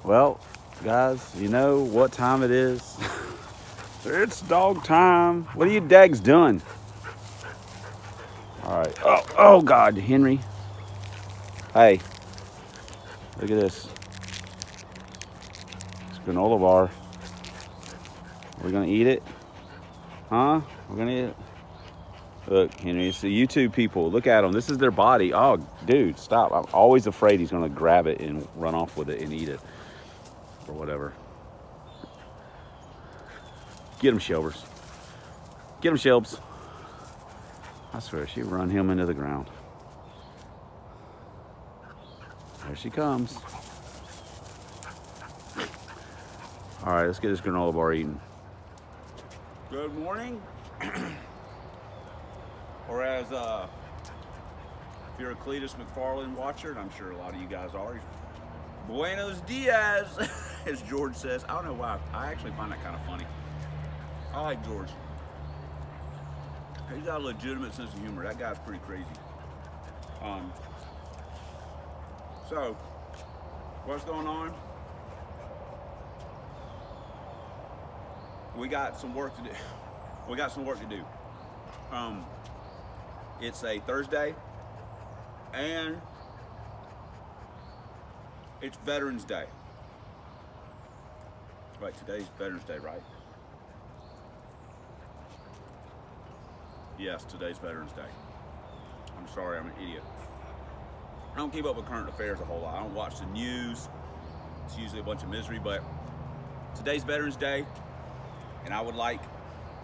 Well, guys, you know what time it is? It's dog time. What are you dags doing? All right. Oh God, Henry. Hey, look at this. It's granola bar. We're gonna eat it? Huh? We're gonna eat it? Look, Henry, it's the YouTube people. Look at them. This is their body. Oh, dude, stop. I'm always afraid he's gonna grab it and run off with it and eat it. Or whatever. Get him, Shelvers. Get him, Shelbs. I swear, she run him into the ground. There she comes. All right, let's get this granola bar eaten. Good morning. Or as if you're a Cletus McFarland watcher, and I'm sure a lot of you guys are, Buenos dias, as George says. I don't know why. I actually find that kind of funny. I like George. He's got a legitimate sense of humor. That guy's pretty crazy. So, what's going on? We got some work to do. We got some work to do. It's a Thursday, and it's Veterans Day. Right, today's Veterans Day, right? Yes, today's Veterans Day. I'm sorry, I'm an idiot. I don't keep up with current affairs a whole lot. I don't watch the news. It's usually a bunch of misery, but today's Veterans Day, and I would like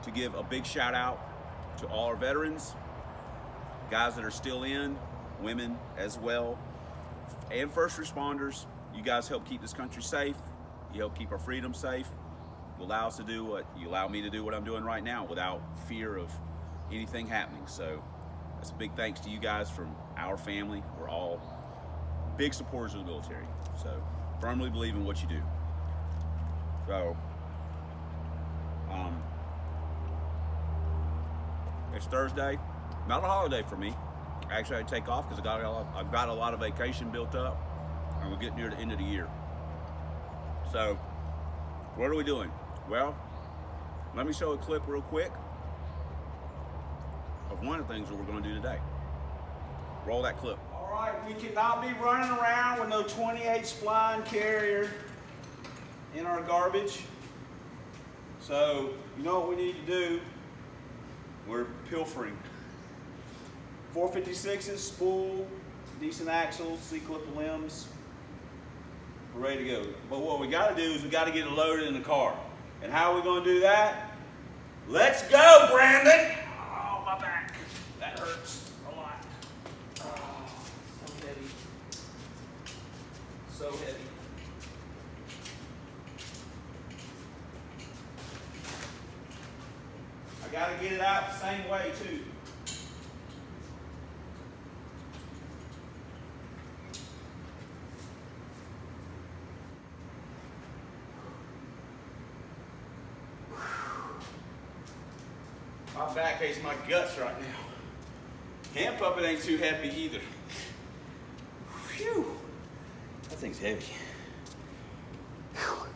to give a big shout out to all our veterans, guys that are still in, women as well, and first responders. You guys help keep this country safe. You help keep our freedom safe. You allow us to do what you allow me to do what I'm doing right now without fear of anything happening. So that's a big thanks to you guys from our family. We're all big supporters of the military. So firmly believe in what you do. So it's Thursday, not a holiday for me. Actually, I take off because I've got a lot of vacation built up, and we're getting near the end of the year. So what are we doing? Well, let me show a clip real quick of one of the things that we're going to do today. Roll that clip. All right, we cannot be running around with no 28 spline carrier in our garbage. So you know what we need to do? We're pilfering. 456s, spool, decent axles, C-clip limbs. We're ready to go. But what we got to do is we got to get it loaded in the car. And how are we going to do that? Let's go, Brandon! Oh, my back. That hurts a lot. Oh, so heavy. So heavy. I got to get it out the same way, too. My back hates my guts right now. Hand puppet ain't too happy either. Whew. That thing's heavy. Whew.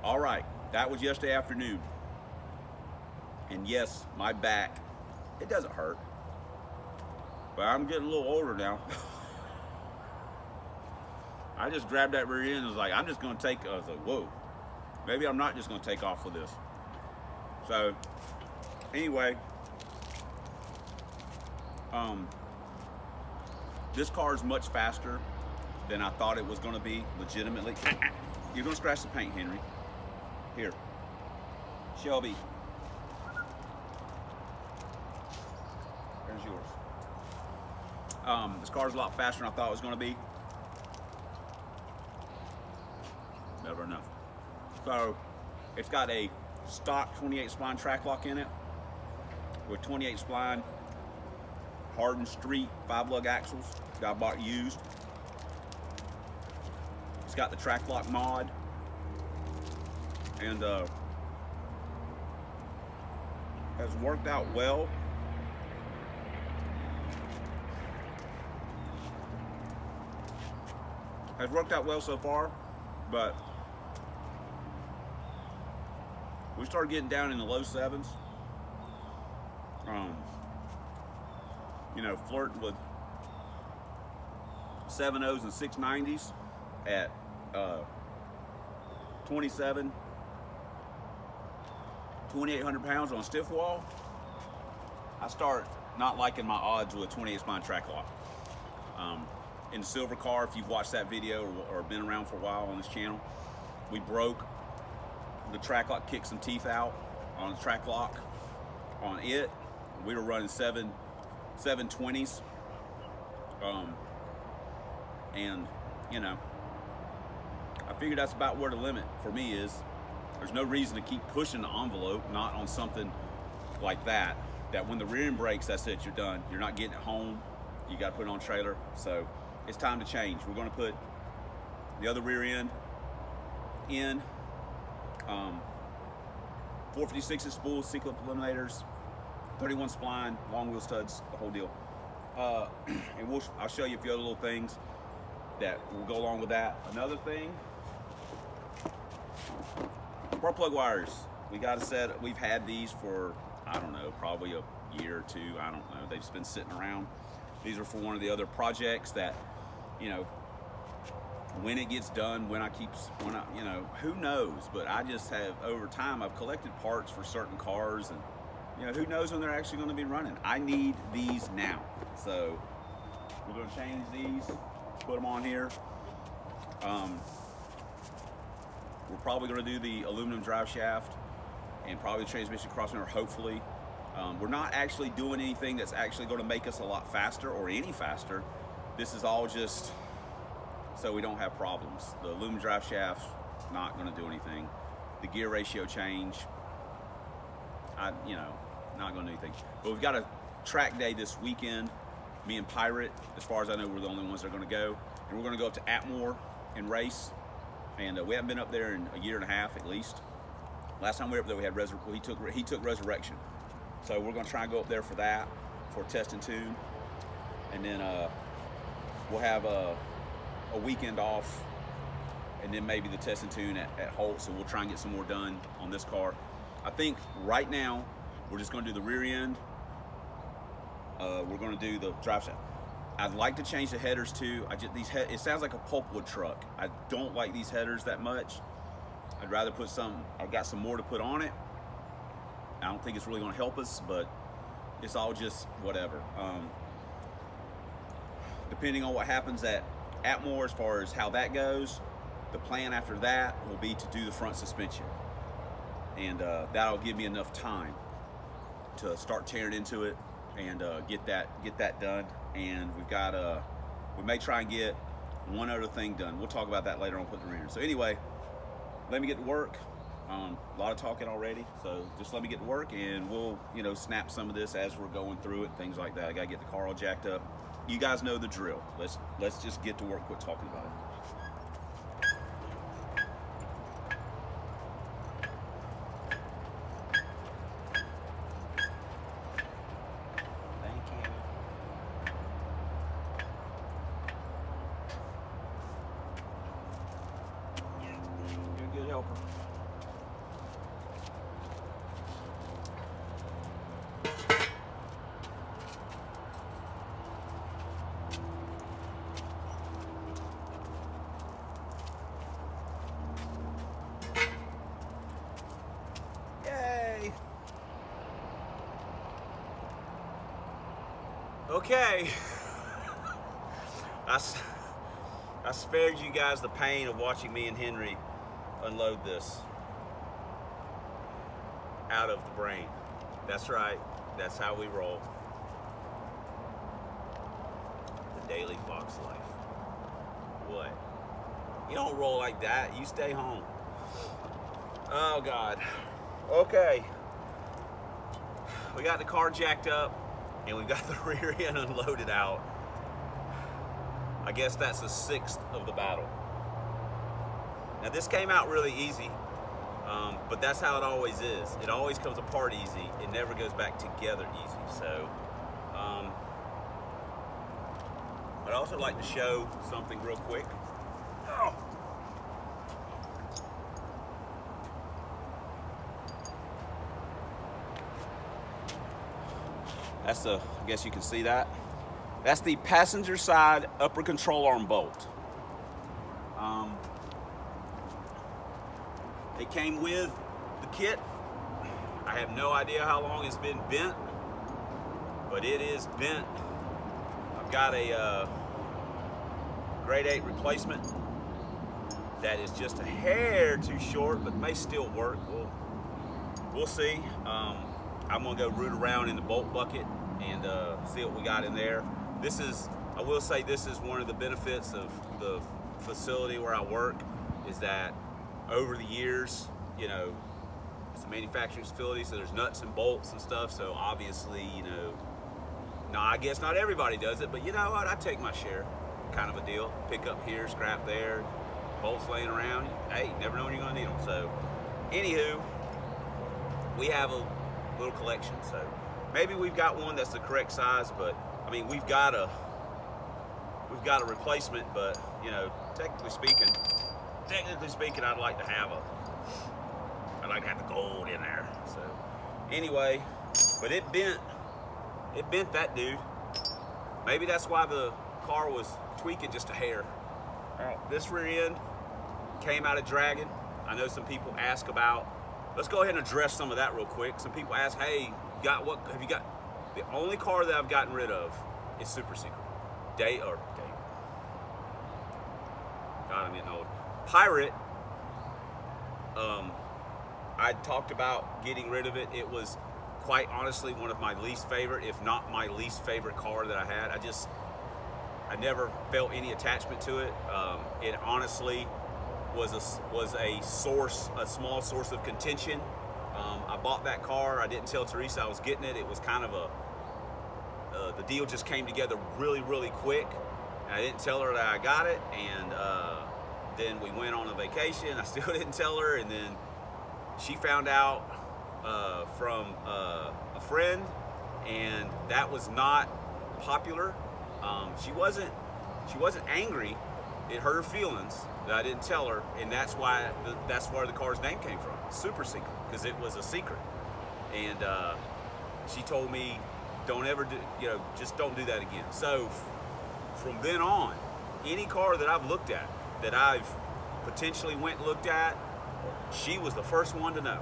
All right, that was yesterday afternoon. And yes, my back, it doesn't hurt. But I'm getting a little older now. I just grabbed that rear end and was like, I'm just gonna I was like, whoa. Maybe I'm not just gonna take off with this. So, anyway, this car is much faster than I thought it was going to be, legitimately. You're going to scratch the paint, Henry. Here. Shelby. There's yours. This car's a lot faster than I thought it was going to be. Never know. So, it's got a stock 28 spline trac-lok in it with 28 spline hardened street 5-lug axles that I bought used. It's got the trac-lok mod, and has worked out well. Has worked out well so far, but We started getting down in the low 7s. You know, flirting with 7.0s and 6.90s at 2,800 pounds on stiff wall. I start not liking my odds with a 28 spline trac-lok. In the silver car, if you've watched that video or been around for a while on this channel, we broke the trac-lok, kicked some teeth out on the trac-lok on it. We were running 720s. And you know, I figured that's about where the limit for me is. There's no reason to keep pushing the envelope, not on something like that, that when the rear end breaks, that's it, you're done. You're not getting it home. You got to put it on trailer. So it's time to change. We're going to put the other rear end in 456 spool, C-clip eliminators, 31 spline, long wheel studs, the whole deal. And I'll show you a few other little things that will go along with that. Another thing, spark plug wires. We got a set. We've had these for, I don't know, probably a year or two. I don't know. They've just been sitting around. These are for one of the other projects that, you know, when it gets done, you know, who knows? But I just have, over time, I've collected parts for certain cars, and you know, who knows when they're actually going to be running. I need these now. So we're going to change these, put them on here. We're probably going to do the aluminum drive shaft and probably the transmission crossmember, hopefully. We're not actually doing anything that's actually going to make us a lot faster or any faster. This is all just so we don't have problems. The aluminum drive shaft, not going to do anything. The gear ratio change, you know, not going to do anything. But we've got a track day this weekend. Me and Pirate, as far as I know, we're the only ones that are going to go. And we're going to go up to Atmore and race. And we haven't been up there in a year and a half at least. Last time we were up there, we had he took Resurrection. So we're going to try and go up there for that, for test and tune. And then we'll have a weekend off, and then maybe the test and tune at Holt. So we'll try and get some more done on this car. I think right now we're just going to do the rear end. We're going to do the drive shaft. I'd like to change the headers too. It sounds like a pulpwood truck. I don't like these headers that much. I'd rather put I've got some more to put on it. I don't think it's really going to help us, but it's all just whatever. Depending on what happens at Atmore as far as how that goes, the plan after that will be to do the front suspension. And that'll give me enough time to start tearing into it and get that done. And we may try and get one other thing done. We'll talk about that later on, putting the rear. So anyway, let me get to work. A lot of talking already, so just let me get to work, and we'll, you know, snap some of this as we're going through it, things like that. I gotta get the car all jacked up. You guys know the drill. Let's just get to work. Quit talking about it. Okay, I spared you guys the pain of watching me and Henry unload this out of the brain. That's right, that's how we roll. The daily Fox life. What? You don't roll like that, you stay home. Oh God. Okay. We got the car jacked up, and we've got the rear end unloaded out. I guess that's the 6th of the battle. Now this came out really easy, but that's how it always is. It always comes apart easy. It never goes back together easy. So, I'd also like to show something real quick. Oh. That's the, I guess you can see that. That's the passenger side upper control arm bolt. It came with the kit. I have no idea how long it's been bent, but it is bent. I've got a grade 8 replacement that is just a hair too short, but may still work. We'll see. I'm gonna go root around in the bolt bucket and see what we got in there. This is, I will say, this is one of the benefits of the facility where I work, is that over the years, you know, it's a manufacturing facility, so there's nuts and bolts and stuff, so obviously, you know, now I guess not everybody does it, but you know what, I take my share, kind of a deal. Pick up here, scrap there, bolts laying around, hey, you never know when you're gonna need them. So, anywho, we have a little collection, so maybe we've got one that's the correct size, but I mean, we've got a replacement, but you know, technically speaking, I'd like to have the gold in there. So anyway, but it bent that dude. Maybe that's why the car was tweaking just a hair. All right, this rear end came out of Dragon. I know some people ask about. Let's go ahead and address some of that real quick. Some people ask, hey, what have you got? The only car that I've gotten rid of is Super Secret. God, I'm getting old. Pirate, I talked about getting rid of it. It was quite honestly one of my least favorite, if not my least favorite car that I had. I never felt any attachment to it. It honestly was a small source of contention. I bought that car. I didn't tell Teresa I was getting it. It was kind of the deal just came together really, really quick. And I didn't tell her that I got it. And then we went on a vacation. I still didn't tell her. And then she found out from a friend, and that was not popular. She wasn't angry. It hurt her feelings that I didn't tell her, and that's where the car's name came from, Super Secret, because it was a secret. And she told me, don't ever do, just don't do that again. So from then on, any car that I've looked at, that I've potentially went and looked at, she was the first one to know.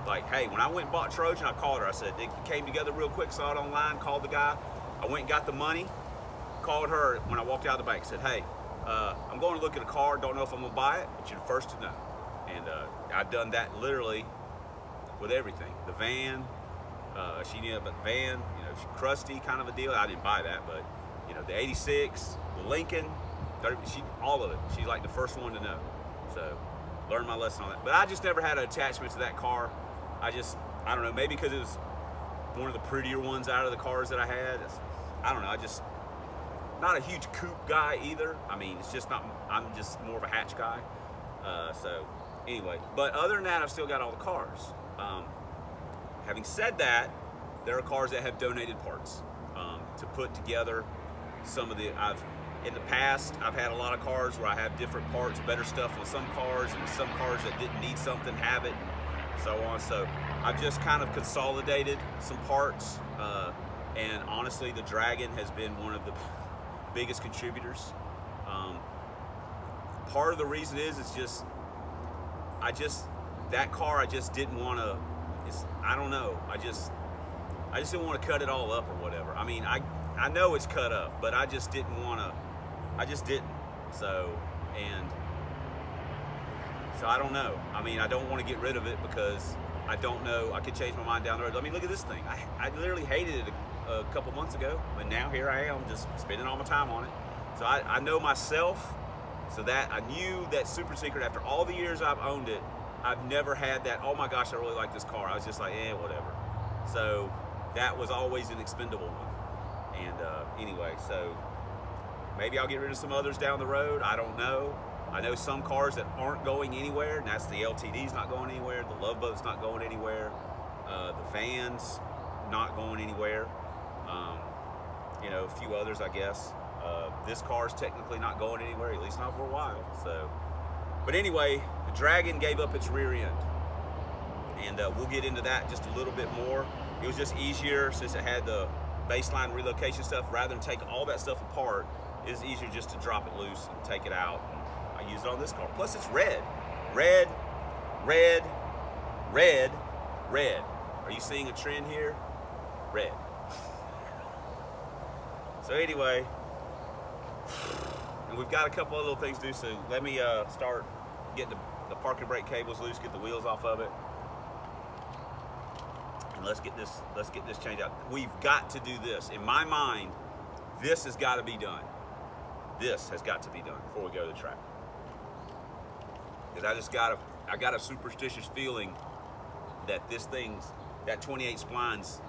Like, hey, when I went and bought Trojan, I called her. I said, it came together real quick, saw it online, called the guy. I went and got the money, called her when I walked out of the bank, said, hey, I'm going to look at a car, don't know if I'm going to buy it, but you're the first to know. And I've done that literally with everything. The van, she knew about the van, crusty kind of a deal. I didn't buy that, but the 86, the Lincoln, all of it. She's like the first one to know. So learned my lesson on that. But I just never had an attachment to that car. I don't know, maybe because it was one of the prettier ones out of the cars that I had. I don't know, not a huge coupe guy either. I mean, it's just not, I'm just more of a hatch guy. So anyway, but other than that, I've still got all the cars. Having said that, there are cars that have donated parts to put together some of the, in the past, I've had a lot of cars where I have different parts, better stuff on some cars, and some cars that didn't need something have it, so on. So I've just kind of consolidated some parts, and honestly, the Dragon has been one of the biggest contributors. Part of the reason is that car, I just didn't want to, I don't know, I just didn't want to cut it all up or whatever. I mean, I know it's cut up, but I just didn't want to, So I don't know. I mean, I don't want to get rid of it because I don't know, I could change my mind down the road. I mean, look at this thing. I literally hated it a couple months ago, but now here I am just spending all my time on it. So I know myself, so that I knew that Super Secret, after all the years I've owned it, I've never had that, oh my gosh, I really like this car. I was just like, whatever. So that was always an expendable one. And anyway, so maybe I'll get rid of some others down the road. I don't know. I know some cars that aren't going anywhere, and that's the LTD's not going anywhere, the Love Boat's not going anywhere, the van's not going anywhere, a few others, I guess. This car's technically not going anywhere, at least not for a while. So, but anyway, the Dragon gave up its rear end, and we'll get into that just a little bit more. It was just easier since it had the baseline relocation stuff, rather than take all that stuff apart, it's easier just to drop it loose and take it out. I use it on this car. Plus it's red. Red, red, red, red. Are you seeing a trend here? Red. So anyway, and we've got a couple of little things to do, so let me start getting the parking brake cables loose, get the wheels off of it. And let's get this changed out. We've got to do this. In my mind, this has got to be done. This has got to be done before we go to the track. Because I got a superstitious feeling that that 28 spline's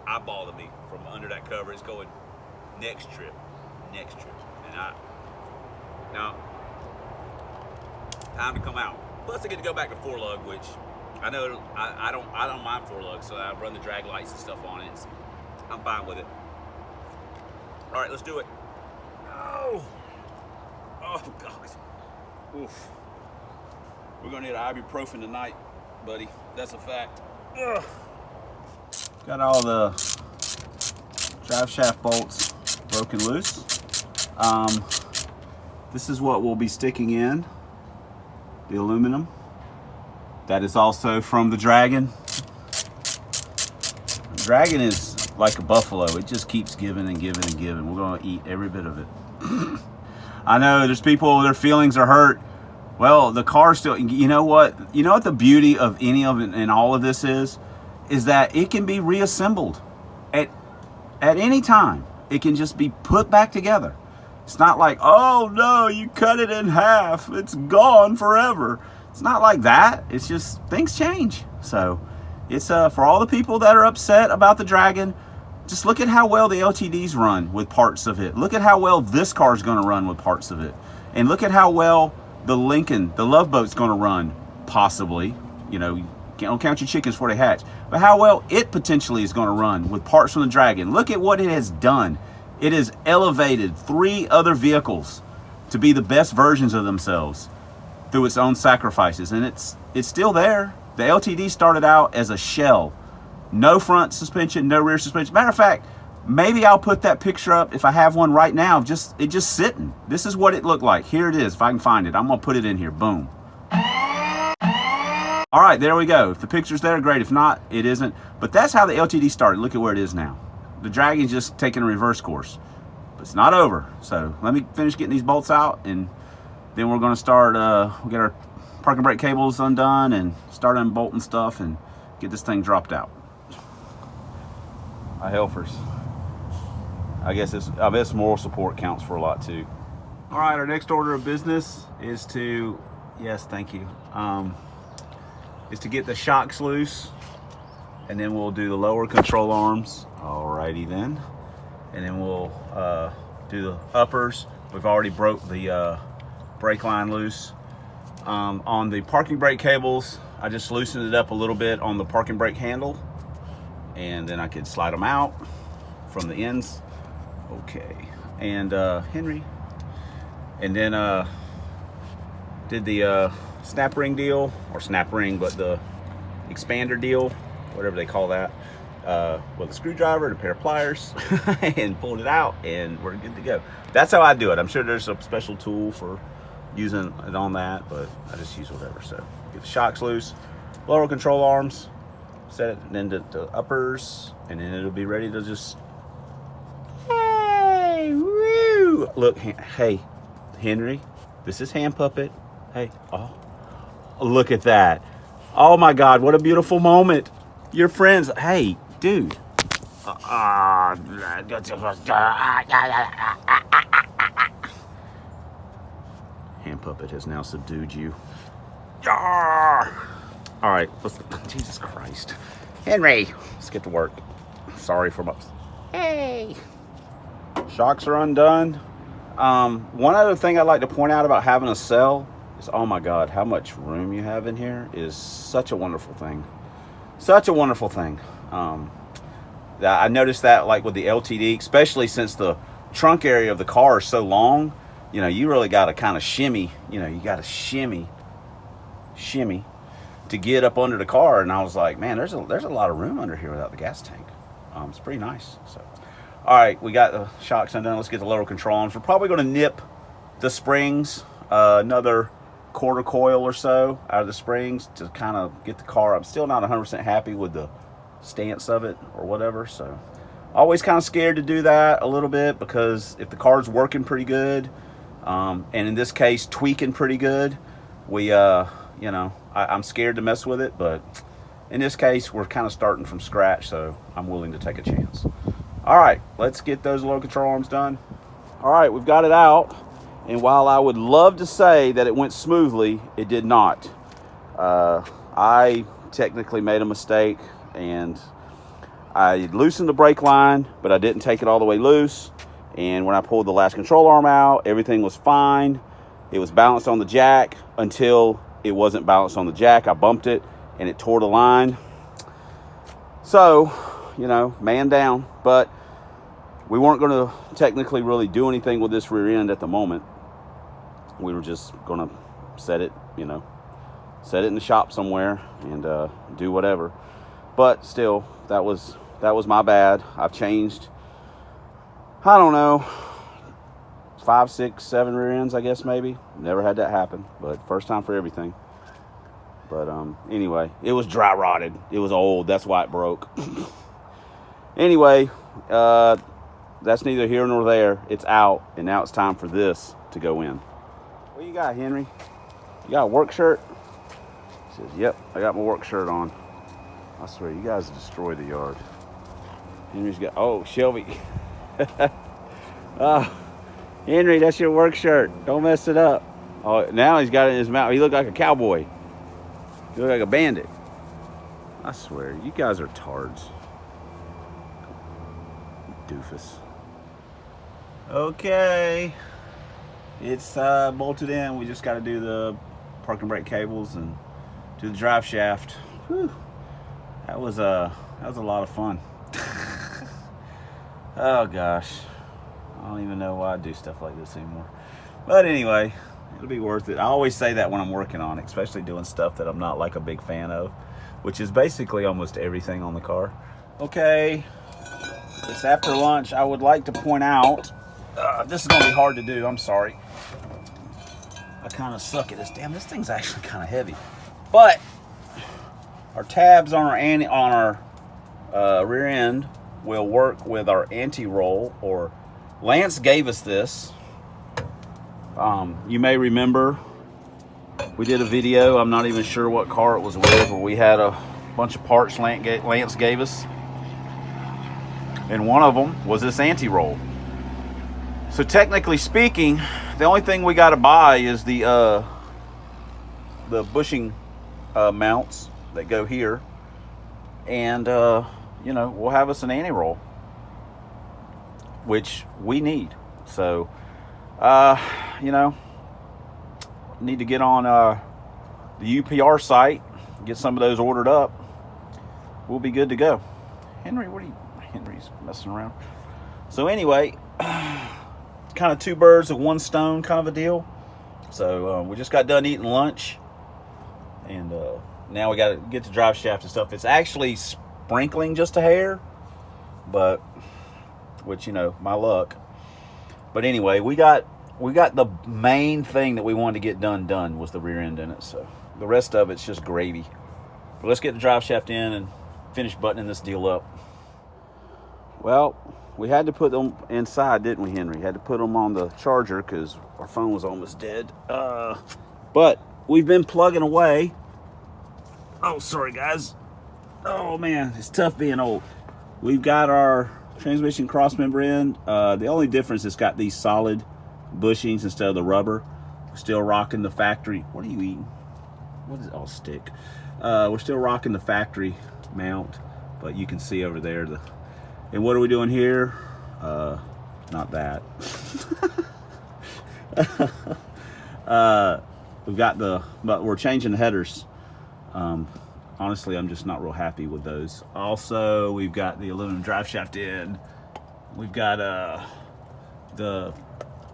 eyeballing me from under that cover. It's going next trip. And now, time to come out. Plus I get to go back to 4-lug, which I know I don't mind 4-lug, so I run the drag lights and stuff on it. I'm fine with it. All right, let's do it. Oh gosh. Oof. We're gonna need an ibuprofen tonight, buddy. That's a fact. Ugh. Got all the drive shaft bolts broken loose. This is what we'll be sticking in, the aluminum. That is also from the Dragon. The Dragon is like a buffalo. It just keeps giving and giving and giving. We're gonna eat every bit of it. I know there's people, their feelings are hurt. Well, the car still, you know what the beauty of any of it and all of this is that it can be reassembled at any time. It can just be put back together. It's not like, oh no, you cut it in half, it's gone forever. It's not like that. It's just things change. So it's for all the people that are upset about the Dragon, just look at how well the LTDs run with parts of it. Look at how well this car is going to run with parts of it. And look at how well the Lincoln, the Love Boat's going to run, possibly. You know, don't count your chickens before they hatch. But how well it potentially is going to run with parts from the Dragon. Look at what it has done. It has elevated 3 other vehicles to be the best versions of themselves through its own sacrifices. And it's still there. The LTD started out as a shell. No front suspension, no rear suspension. Matter of fact, maybe I'll put that picture up if I have one right now. It just sitting. This is what it looked like. Here it is. If I can find it, I'm gonna put it in here. Boom. All right, there we go. If the picture's there, great. If not, it isn't. But that's how the LTD started. Look at where it is now. The Dragon's just taking a reverse course. But it's not over. So let me finish getting these bolts out, and then we're gonna start, we'll get our parking brake cables undone and start unbolting stuff and get this thing dropped out. My helpers. I guess moral support counts for a lot too. All right, our next order of business is to, yes, thank you, is to get the shocks loose, and then we'll do the lower control arms. Alrighty then, and then we'll do the uppers. We've already broke the brake line loose. On the parking brake cables, I just loosened it up a little bit on the parking brake handle, and then I could slide them out from the ends. Okay, and Henry, and then did the snap ring deal, or snap ring, but the expander deal, whatever they call that, with a screwdriver and a pair of pliers, and pulled it out, and we're good to go. That's how I do it. I'm sure there's a special tool for using it on that, but I just use whatever. So get the shocks loose, lower control arms, set it into the uppers, and then it'll be ready to just, hey, woo! Look, hey, Henry, this is Hand Puppet. Hey, oh, look at that. Oh my God, what a beautiful moment. Your friends, hey, dude. Hand Puppet has now subdued you. All right, Jesus Christ. Henry, let's get to work. Sorry for my, hey. Shocks are undone. One other thing I'd like to point out about having a cell is, oh my God, how much room you have in here is such a wonderful thing. Such a wonderful thing. I noticed that, like with the LTD, especially since the trunk area of the car is so long, you know, you really got to kind of shimmy, you know, you got to shimmy to get up under the car. And I was like, man, there's a lot of room under here without the gas tank. It's pretty nice. So, All right, we got the shocks undone. Let's get the lower control on. We're probably going to nip the springs, another quarter coil or so out of the springs to kind of get the car. I'm still not 100% happy with the stance of it or whatever, so always kind of scared to do that a little bit, because if the car's working pretty good, and in this case tweaking pretty good, we you know, I'm scared to mess with it. But in this case we're kind of starting from scratch, so I'm willing to take a chance. All right, let's get those low control arms done. All right, we've got it out, and while I would love to say that it went smoothly, it did not. I technically made a mistake, and I loosened the brake line, but I didn't take it all the way loose. And when I pulled the last control arm out, everything was fine. It was balanced on the jack until it wasn't balanced on the jack. I bumped it and it tore the line. So, you know, man down. But we weren't going to technically really do anything with this rear end at the moment. We were just going to set it, you know, set it in the shop somewhere and do whatever. But still, that was my bad. I've changed, I don't know, 5, 6, 7 rear ends, I guess, maybe. Never had that happen, but first time for everything. But anyway, it was dry rotted. It was old. That's why it broke. Anyway, that's neither here nor there. It's out, and now it's time for this to go in. What you got, Henry? You got a work shirt? He says, yep, I got my work shirt on. I swear, you guys destroyed the yard. Henry's got, oh, Shelby. Oh, Henry, that's your work shirt. Don't mess it up. Oh, now he's got it in his mouth. He looked like a cowboy. He looked like a bandit. I swear, you guys are tards. Doofus. Okay. It's bolted in. We just got to do the parking brake cables and do the drive shaft. Whew. That was a lot of fun. Oh gosh, I don't even know why I do stuff like this anymore. But anyway, it'll be worth it. I always say that when I'm working on it, especially doing stuff that I'm not like a big fan of, which is basically almost everything on the car. Okay, it's after lunch. I would like to point out, this is gonna be hard to do. I'm sorry. I kind of suck at this. Damn, this thing's actually kind of heavy. But our tabs on our rear end will work with our anti-roll, or Lance gave us this. You may remember we did a video, I'm not even sure what car it was with, where we had a bunch of parts Lance gave us, and one of them was this anti-roll. So technically speaking, the only thing we got to buy is the bushing mounts that go here, and you know, we'll have us an anti-roll, which we need. So you know, need to get on the UPR site, get some of those ordered up. We'll be good to go. Henry, Henry's messing around. So anyway, kind of two birds with one stone kind of a deal. So we just got done eating lunch, and now we got to get the drive shaft and stuff. It's actually sprinkling just a hair, but which, you know, my luck. But anyway, we got the main thing that we wanted to get done was the rear end in it. So the rest of it's just gravy. But let's get the drive shaft in and finish buttoning this deal up. Well, we had to put them inside, didn't we, Henry? Had to put them on the charger because our phone was almost dead. But we've been plugging away. Oh, sorry, guys. Oh, man, it's tough being old. We've got our transmission crossmember in. The only difference is it's got these solid bushings instead of the rubber. We're still rocking the factory. What are you eating? What is it? Oh, stick. We're still rocking the factory mount, but you can see over there and what are we doing here? Not that. But we're changing the headers. Honestly, I'm just not real happy with those. Also, we've got the aluminum drive shaft in. We've got the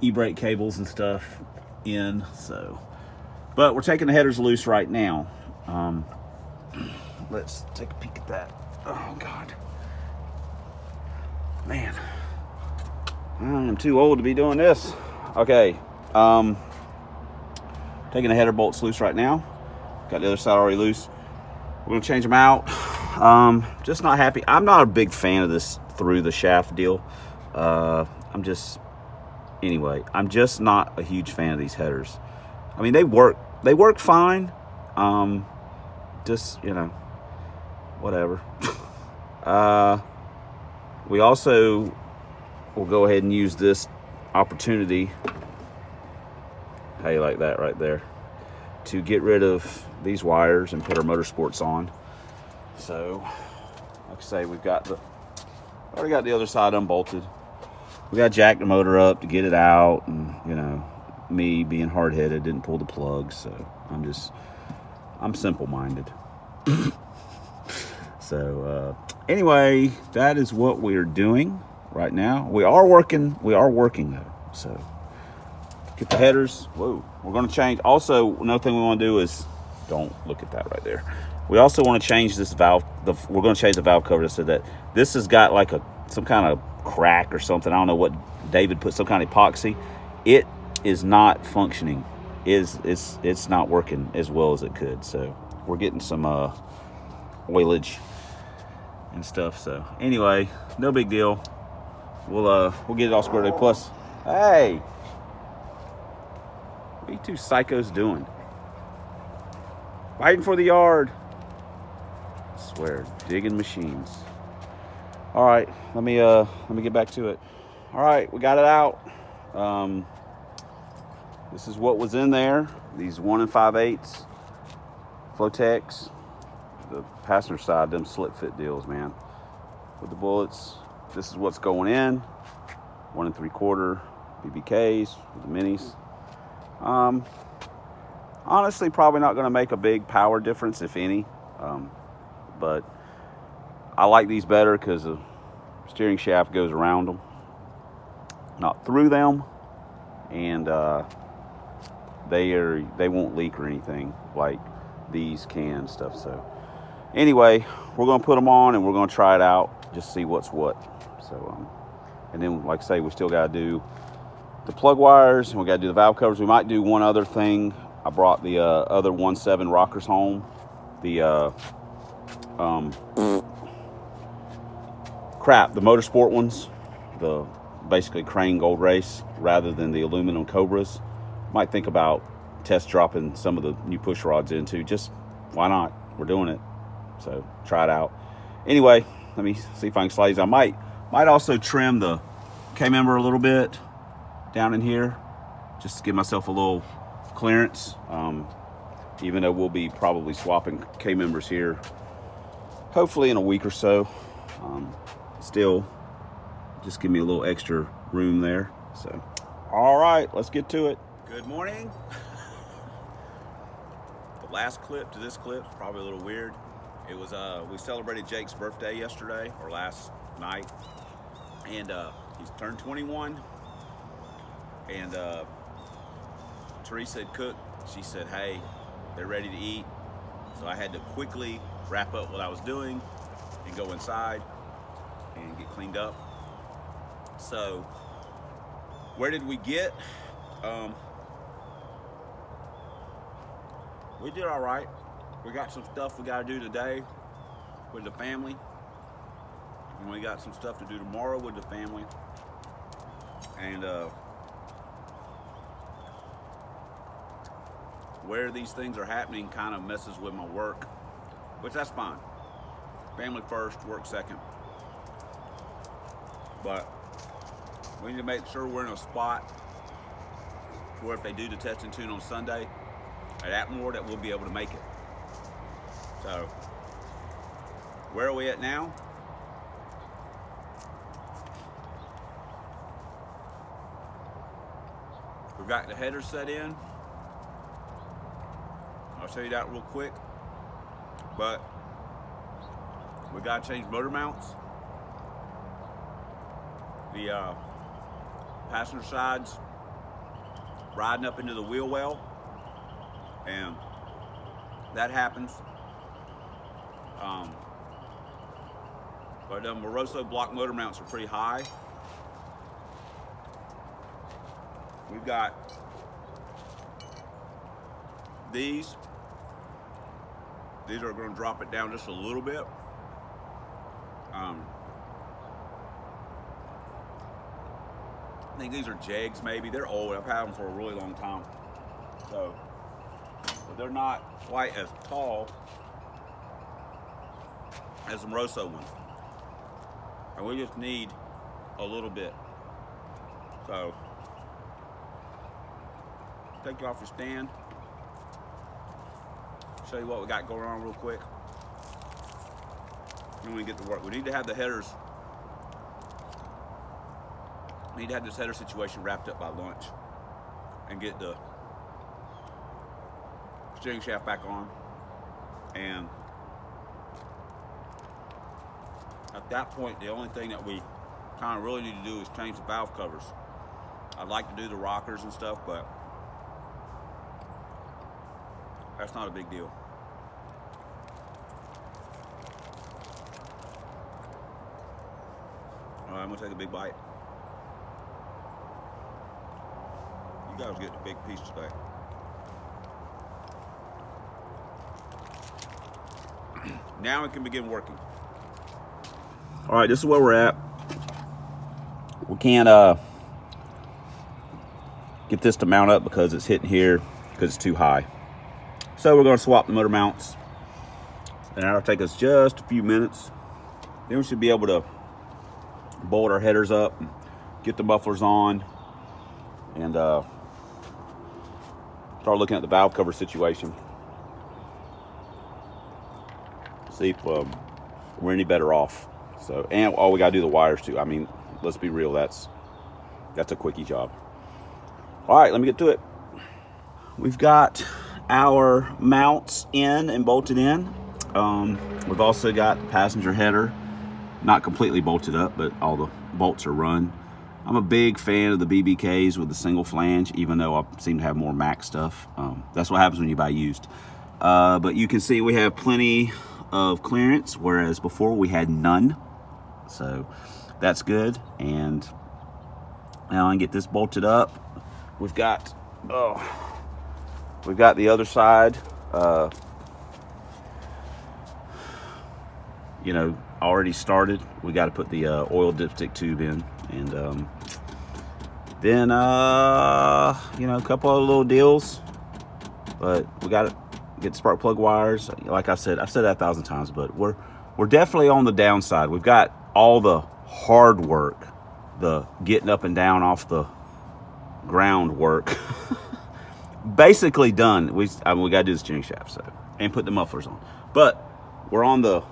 e-brake cables and stuff in. So, but we're taking the headers loose right now. Let's take a peek at that. Oh God, man, I am too old to be doing this. Okay, taking the header bolts loose right now. Got the other side already loose. We're gonna change them out. Just not happy. I'm not a big fan of this through the shaft deal. I'm just not a huge fan of these headers. I mean, they work fine. Just, you know, whatever. We also will go ahead and use this opportunity, how you like that right there, to get rid of these wires and put our motorsports on. So, like I say, already got the other side unbolted. We got to jack the motor up to get it out, and you know, me being hard-headed didn't pull the plug, so I'm simple-minded. So anyway, that is what we're doing right now. We are working though. So get the headers. Whoa, we're going to change. Also, another thing we want to do is, don't look at that right there. We also want to change this valve. We're going to change the valve cover so that this has got like some kind of crack or something. I don't know what David put, some kind of epoxy. It is not functioning. It's not working as well as it could. So we're getting some oilage and stuff. So anyway, no big deal. We'll get it all squared away. Plus, hey, what are you two psychos doing? Fighting for the yard. I swear, digging machines. All right, let me get back to it. All right, we got it out. This is what was in there. These 1 5/8 Flotex. The passenger side, them slip fit deals, man. With the bullets, this is what's going in. 1 3/4 BBKs with the minis. Honestly, probably not going to make a big power difference, if any. But I like these better because the steering shaft goes around them, not through them, and they won't leak or anything like these can stuff. So anyway, we're going to put them on and we're going to try it out, just see what's what. So and then, like I say, we still got to do the plug wires and we got to do the valve covers. We might do one other thing. I brought the other 1.7 rockers home. The the motorsport ones, the basically Crane Gold Race rather than the aluminum Cobras. Might think about test dropping some of the new push rods into. Just why not? We're doing it, so try it out. Anyway, let me see if I can slide these. I might also trim the K-member a little bit down in here, just to give myself a little clearance. Even though we'll be probably swapping K-members here, hopefully in a week or so. Still, just give me a little extra room there. So, all right, let's get to it. Good morning. The last clip to this clip is probably a little weird. It was we celebrated Jake's birthday yesterday or last night, and he's turned 21. And Teresa had cooked. She said, "Hey, they're ready to eat." So I had to quickly wrap up what I was doing and go inside and get cleaned up. So where did we get? We did all right. We got some stuff we got to do today with the family, and we got some stuff to do tomorrow with the family. And where these things are happening kind of messes with my work, which that's fine. Family first, work second. But we need to make sure we're in a spot where if they do the test and tune on Sunday at Atmore, that we'll be able to make it. So where are we at now? We've got the header set in. I'll show you that real quick. But we got to change motor mounts. The passenger sides riding up into the wheel well, and that happens. But the Moroso block motor mounts are pretty high, We've got these are going to drop it down just a little bit. I think these are Jags maybe. They're old. I've had them for a really long time. So, but they're not quite as tall as the Rosso ones. And we just need a little bit. So, take you off your stand. Show you what we got going on real quick. And we get to work. We need to have the headers. We need to have this header situation wrapped up by lunch and get the steering shaft back on. And at that point, the only thing that we kind of really need to do is change the valve covers. I'd like to do the rockers and stuff, but that's not a big deal. All right, I'm gonna take a big bite. You guys get the big piece today. Now it can begin working. All right, this is where we're at. We can't get this to mount up because it's hitting here because it's too high. So we're going to swap the motor mounts, and that'll take us just a few minutes. Then we should be able to bolt our headers up, and get the mufflers on, and start looking at the valve cover situation. See if we're any better off. So, and all we got to do the wires too. I mean, let's be real, that's a quickie job. All right, let me get to it. We've got our mounts in and bolted in. We've also got the passenger header not completely bolted up, but all the bolts are run. I'm a big fan of the BBKs with the single flange, even though I seem to have more Mac stuff. That's what happens when you buy used. But you can see we have plenty of clearance, whereas before we had none. So that's good. And now I can get this bolted up. We've got the other side, you know, already started. We got to put the oil dipstick tube in, and then you know, a couple of little deals. But we got to get the spark plug wires. Like I've said that 1,000 times, but we're definitely on the downside. We've got all the hard work, the getting up and down off the ground work basically done. We got to do the steering shaft, so, and put the mufflers on. But we're on the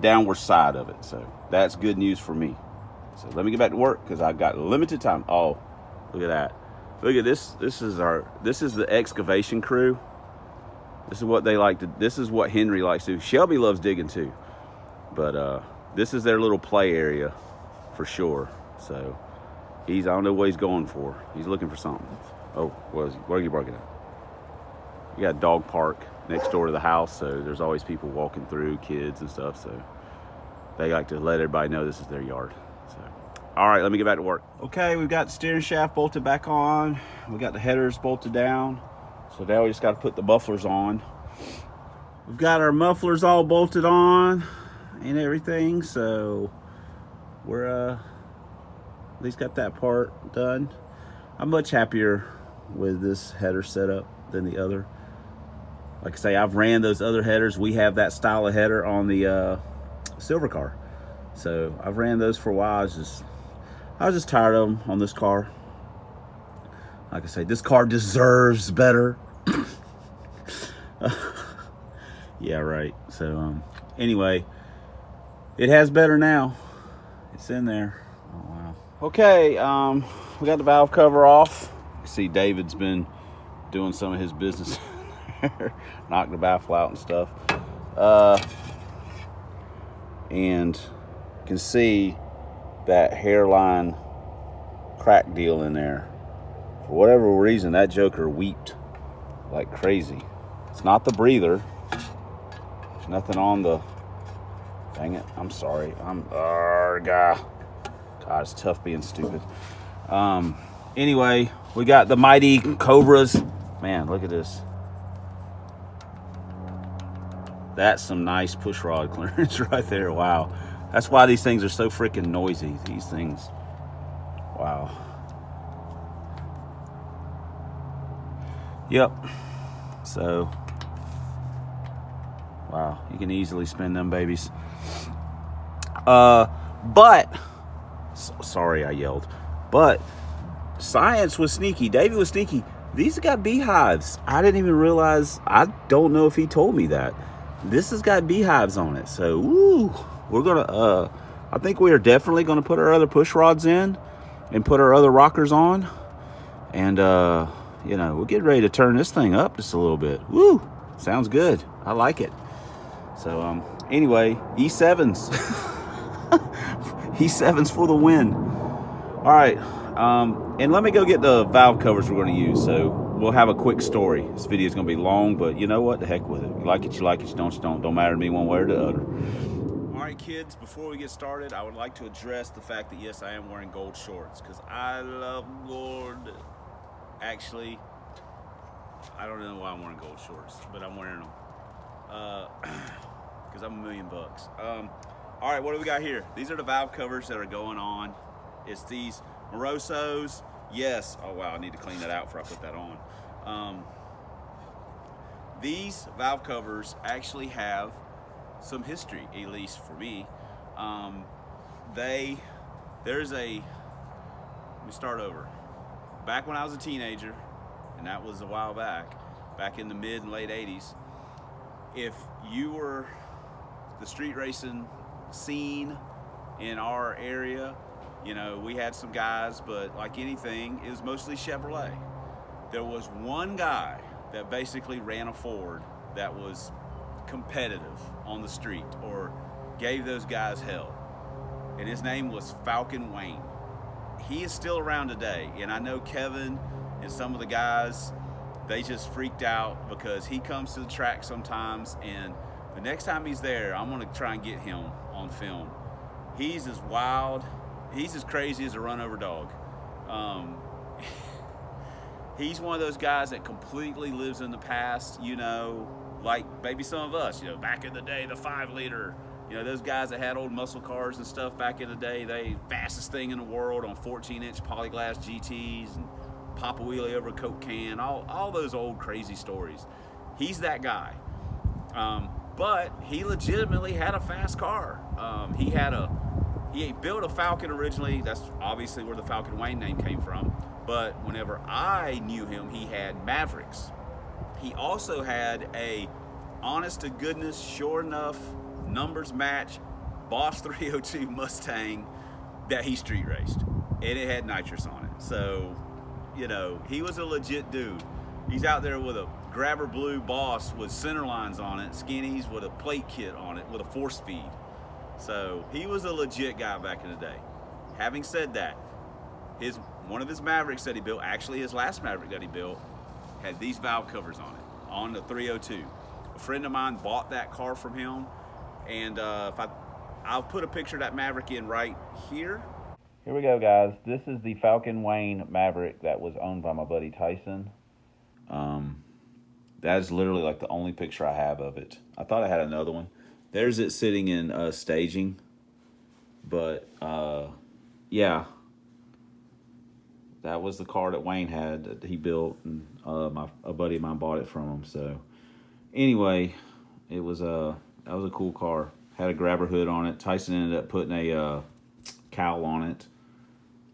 downward side of it, so that's good news for me. So let me get back to work because I've got limited time. Oh, look at that! Look at this. This is the excavation crew. This is what they like to. This is what Henry likes to do. Shelby loves digging too, but this is their little play area for sure. So I don't know what he's going for. He's looking for something. Oh, what are you barking at? We got a dog park next door to the house, so there's always people walking through, kids and stuff. So they like to let everybody know this is their yard. So, all right, let me get back to work. Okay, we've got the steering shaft bolted back on. We got the headers bolted down. So now we just got to put the mufflers on. We've got our mufflers all bolted on and everything. So we're at least got that part done. I'm much happier with this header setup than the other. Like I say, I've ran those other headers. We have that style of header on the silver car. So I've ran those for a while. I was just tired of them on this car. Like I say, this car deserves better. Yeah, right. So anyway, it has better now. It's in there. Oh wow. Okay, we got the valve cover off. You see David's been doing some of his business knocking the baffle out and stuff. And you can see that hairline crack deal in there. For whatever reason, that joker weeped like crazy. It's not the breather. There's nothing on the... Dang it, I'm sorry. God, it's tough being stupid. Anyway, we got the mighty Cobras. Man, look at this. That's some nice push rod clearance right there. Wow. That's why these things are so freaking noisy. These things. Wow. Yep. So, wow. You can easily spin them babies. Sorry I yelled. But science was sneaky. David was sneaky. These have got beehives. I didn't even realize. I don't know if he told me that. This has got beehives on it. So, woo, we're going to, I think we are definitely going to put our other push rods in and put our other rockers on. And, you know, we'll get ready to turn this thing up just a little bit. Woo, sounds good. I like it. So, anyway, E7s. E7s for the win. All right. And let me go get the valve covers we're going to use. So we'll have a quick story. This video is going to be long, but you know what? The heck with it. You like it, you like it. You don't. Don't matter to me one way or the other. All right, kids, before we get started, I would like to address the fact that, yes, I am wearing gold shorts because I love gold. Actually, I don't know why I'm wearing gold shorts, but I'm wearing them because I'm $1 million. All right, what do we got here? These are the valve covers that are going on. It's these Morosos. Yes. Oh, wow. I need to clean that out before I put that on. These valve covers actually have some history, at least for me. Let me start over. Back when I was a teenager, and that was a while back in the mid and late 80s, if you were the street racing scene in our area, you know, we had some guys, but like anything, it was mostly Chevrolet. There was one guy that basically ran a Ford that was competitive on the street or gave those guys hell. And his name was Falcon Wayne. He is still around today. And I know Kevin and some of the guys, they just freaked out because he comes to the track sometimes, and the next time he's there, I'm gonna try and get him on film. He's as wild, he's as crazy as a run over dog. He's one of those guys that completely lives in the past, you know, like maybe some of us, you know, back in the day, the 5-liter, you know, those guys that had old muscle cars and stuff back in the day, they fastest thing in the world on 14-inch polyglass GTs and pop a wheelie over a Coke can, all those old crazy stories. He's that guy. But he legitimately had a fast car. He built a Falcon originally. That's obviously where the Falcon Wayne name came from. But whenever I knew him, he had Mavericks. He also had a honest to goodness, sure enough, numbers match Boss 302 Mustang that he street raced. And it had nitrous on it. So, you know, he was a legit dude. He's out there with a grabber blue Boss with center lines on it, skinnies with a plate kit on it with a 4-speed. So he was a legit guy back in the day. Having said that, one of his Mavericks that he built, actually his last Maverick that he built, had these valve covers on it, on the 302. A friend of mine bought that car from him, and I'll put a picture of that Maverick in right here. Here we go, guys. This is the Falcon Wayne Maverick that was owned by my buddy Tyson. That is literally like the only picture I have of it. I thought I had another one. There's it sitting in staging. But, yeah. That was the car that Wayne had that he built. And a buddy of mine bought it from him. So, anyway, that was a cool car. Had a grabber hood on it. Tyson ended up putting a cowl on it.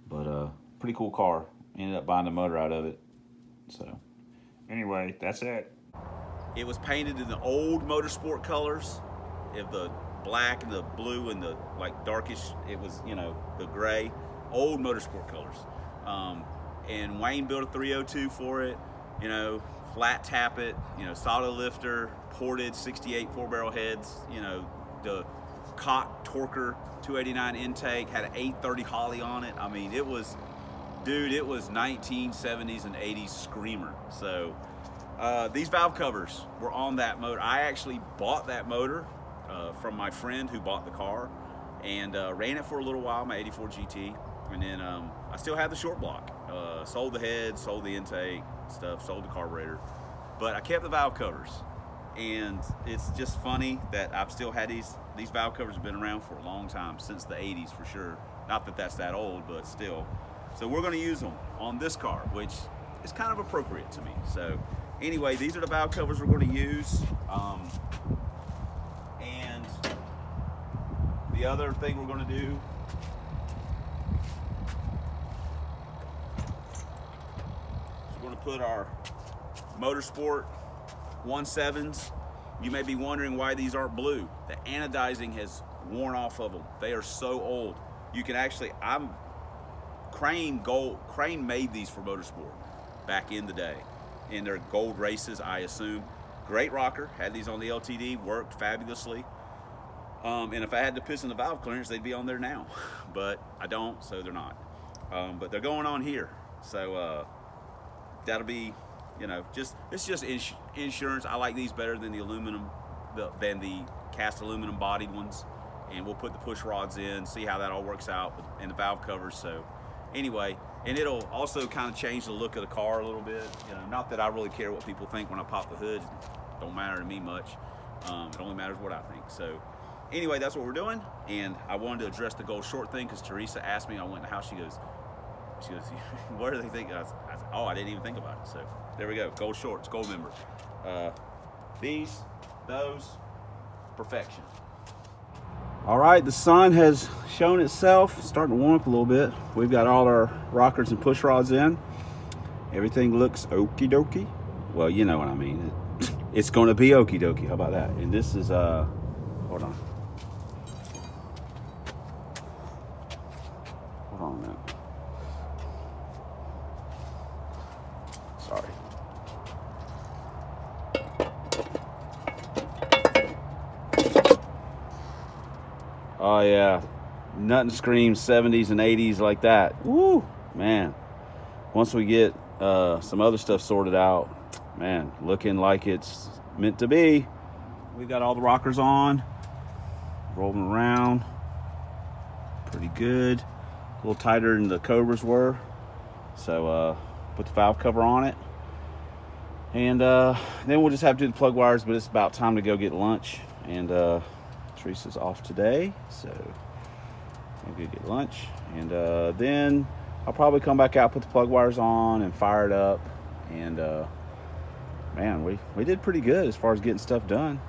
But, pretty cool car. Ended up buying the motor out of it. So, anyway, that's it. It was painted in the old motorsport colors, of the black and the blue and the like darkish. It was, you know, the gray, old motorsport colors. And Wayne built a 302 for it. You know, flat tappet. You know, solid lifter, ported 68 4-barrel heads. You know, the Cock Torker 289 intake, had an 830 Holley on it. I mean, it was, dude, it was 1970s and 80s screamer. So these valve covers were on that motor. I actually bought that motor from my friend who bought the car, and ran it for a little while, my 84 GT, and then I still had the short block. Sold the head, sold the intake stuff, sold the carburetor, but I kept the valve covers. And it's just funny that I've still had these valve covers have been around for a long time, since the 80s for sure. Not that that's that old, but still. So we're going to use them on this car, which is kind of appropriate to me. So anyway, these are the valve covers we're going to use. And the other thing we're going to do is we're going to put our Motorsport 1.7s. You may be wondering why these aren't blue. The anodizing has worn off of them. They are so old. You can actually, Crane made these for Motorsport back in the day, in their gold races, I assume. Great rocker, had these on the LTD, worked fabulously. And if I had to piss in the valve clearance, they'd be on there now. But I don't, so they're not. But they're going on here. So that'll be, it's just insurance. I like these better than the aluminum, than the cast aluminum bodied ones. And we'll put the push rods in, see how that all works out, and the valve covers. So anyway, and it'll also kind of change the look of the car a little bit. Not that I really care what people think when I pop the hood. Don't matter to me much. It only matters what I think. So anyway, that's what we're doing. And I wanted to address the gold short thing because Teresa asked me. I went in the house. She goes, what do they think? I said, oh, I didn't even think about it. So there we go. Gold shorts, gold member. These, those, perfection. All right, the sun has shown itself. It's starting to warm up a little bit. We've got all our rockers and push rods in. Everything looks okie dokie. Well, you know what I mean. It's going to be okie dokie. How about that? And this is, hold on. Hold on a minute. Sorry. Oh yeah, nothing screams 70s and 80s like that. Woo, man. Once we get some other stuff sorted out, man, looking like it's meant to be. We've got all the rockers on, rolling around, pretty good. A little tighter than the Cobras were. So put the valve cover on it. And then we'll just have to do the plug wires, but it's about time to go get lunch. And Teresa's off today, so I'll go get lunch. And then I'll probably come back out, put the plug wires on, and fire it up. And man, we did pretty good as far as getting stuff done.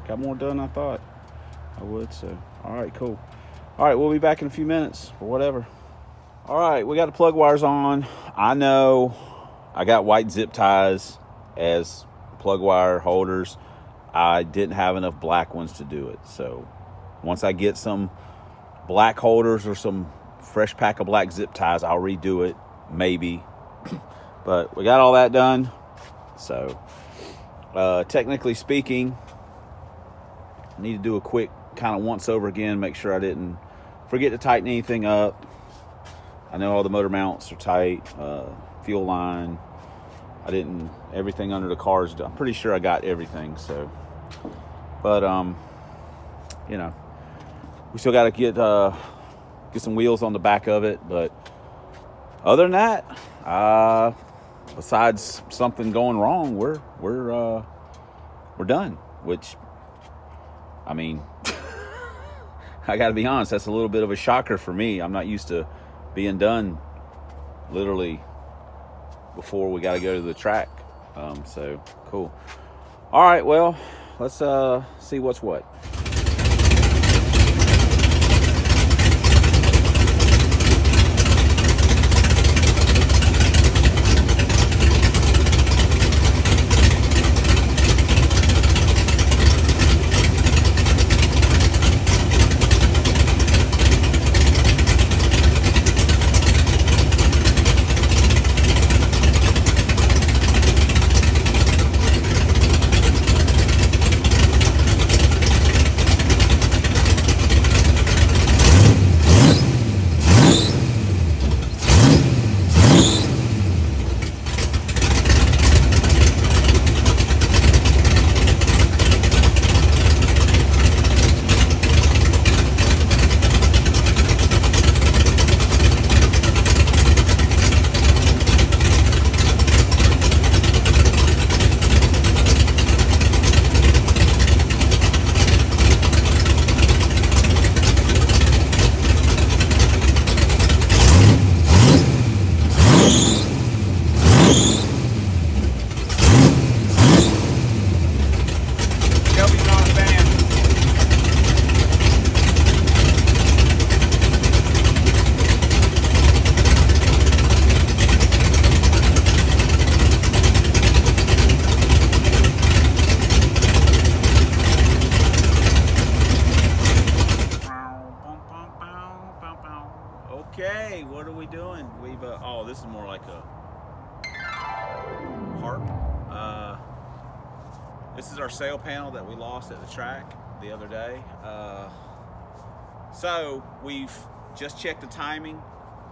Got more done than I thought I would. So all right, cool. All right, we'll be back in a few minutes or whatever. All right, we got the plug wires on. I know I got white zip ties as plug wire holders. I didn't have enough black ones to do it. So once I get some black holders or some fresh pack of black zip ties, I'll redo it, maybe. But we got all that done. So technically speaking, I need to do a quick kind of once over again, make sure I didn't forget to tighten anything up. I know all the motor mounts are tight, fuel line. I didn't, everything under the car is done. I'm pretty sure I got everything. So, but we still got to get some wheels on the back of it. But other than that, besides something going wrong, we're done. Which, I mean, I got to be honest, that's a little bit of a shocker for me. I'm not used to being done literally before we got to go to the track. So cool. All right, well, let's see what's what. this is more like a harp. This is our sail panel that we lost at the track the other day. So we've just checked the timing.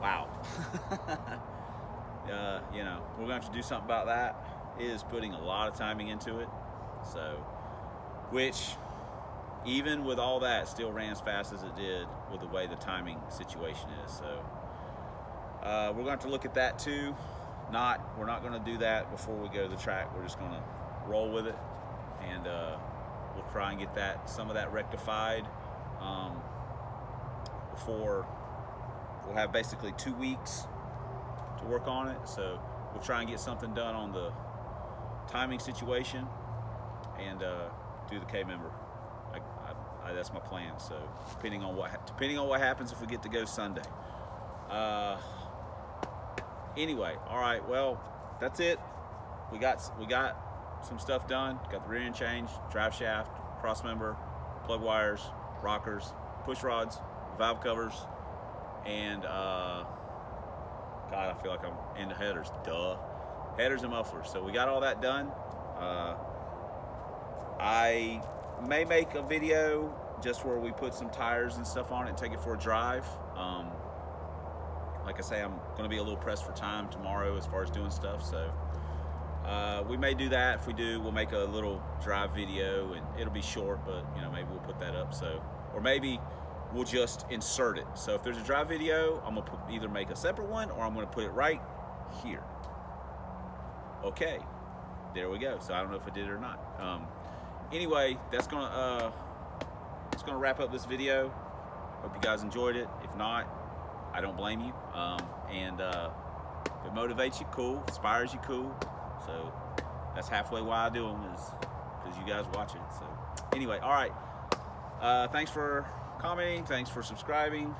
Wow. You know, we're going to have to do something about that. It is putting a lot of timing into it. So, which, even with all that, still ran as fast as it did with the way the timing situation is. So, we're going to have to look at that too. We're not going to do that before we go to the track. We're just going to roll with it, and we'll try and get some of that rectified before we'll have basically 2 weeks to work on it. So we'll try and get something done on the timing situation and do the K-member. That's my plan. So depending on what happens if we get to go Sunday. Anyway, all right. Well, that's it. We got some stuff done. Got the rear end change, drive shaft, cross member, plug wires, rockers, push rods, valve covers, and God, I feel like I'm into headers. Duh. Headers and mufflers. So we got all that done. I may make a video just where we put some tires and stuff on it and take it for a drive. Like I say, I'm going to be a little pressed for time tomorrow as far as doing stuff. So we may do that. If we do, we'll make a little drive video, and it'll be short, but you know, maybe we'll put that up. So, or maybe we'll just insert it. So if there's a drive video, I'm gonna either make a separate one or I'm gonna put it right here. Okay, there we go. So I don't know if I did it or not. Anyway, that's gonna wrap up this video. Hope you guys enjoyed it. If not, I don't blame you. And if it motivates you, cool. Inspires you, cool. So that's halfway why I do them, is because you guys watch it. So anyway, all right. Thanks for commenting. Thanks for subscribing.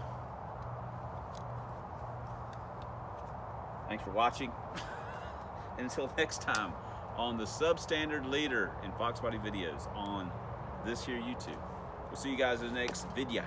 Thanks for watching. And until next time on the substandard leader in Fox Body videos on this here YouTube. We'll see you guys in the next video.